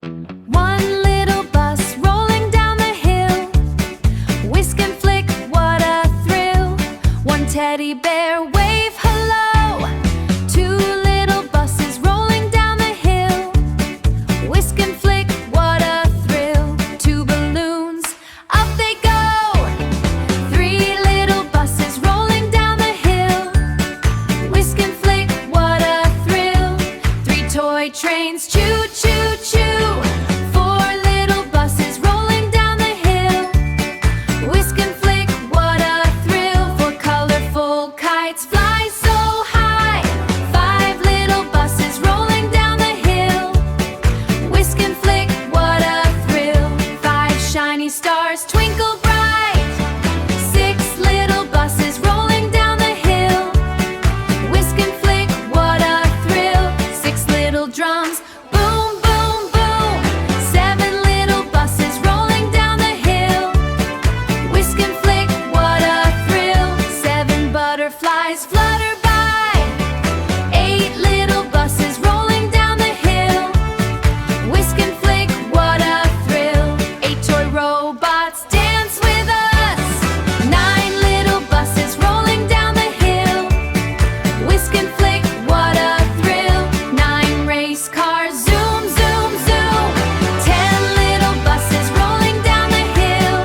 One little bus rolling down the hill. Whisk and flick, what a thrill. One teddy bear, wave hello. Two little buses rolling down the hill. Whisk and flick, what a thrill. Two balloons, up they go. Three little buses rolling down the hill. Whisk and flick, what a thrill. Three toy trains, choo choo choo. Four little buses rolling down the hill. Whisk and flick, what a thrill. Four colorful kites fly so high. Five little buses rolling down the hill. Whisk and flick, what a thrill. Five shiny stars twinkle bright. Six little buses rolling down the hill. Whisk and flick, what a thrill. Six little drums, boom, boom, boom. Seven little buses rolling down the hill. Whisk and flick, what a thrill. Seven butterflies flutter by. Eight little buses rolling down the hill. Whisk and flick, what a thrill. Eight toy robots dance with us. Nine little buses rolling down the hill. Whisk and flick, what a thrill. Nine race cars zoom, zoom, zoom. 10 little buses rolling down the hill.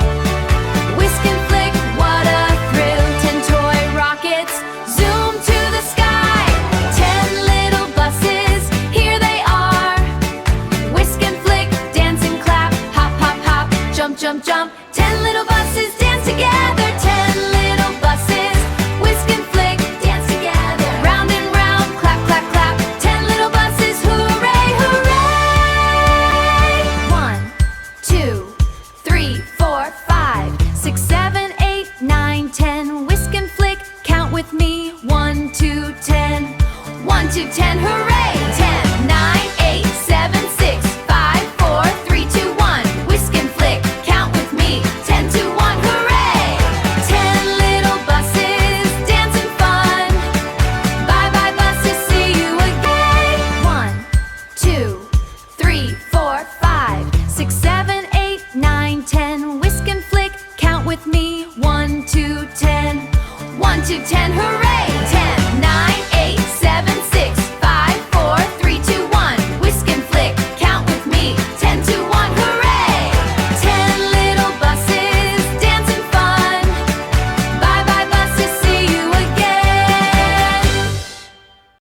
Whisk and flick, what a thrill. 10 toy rockets zoom to the sky. 10 little buses, here they are. Whisk and flick, dance and clap, hop, hop, hop, jump, jump, jump.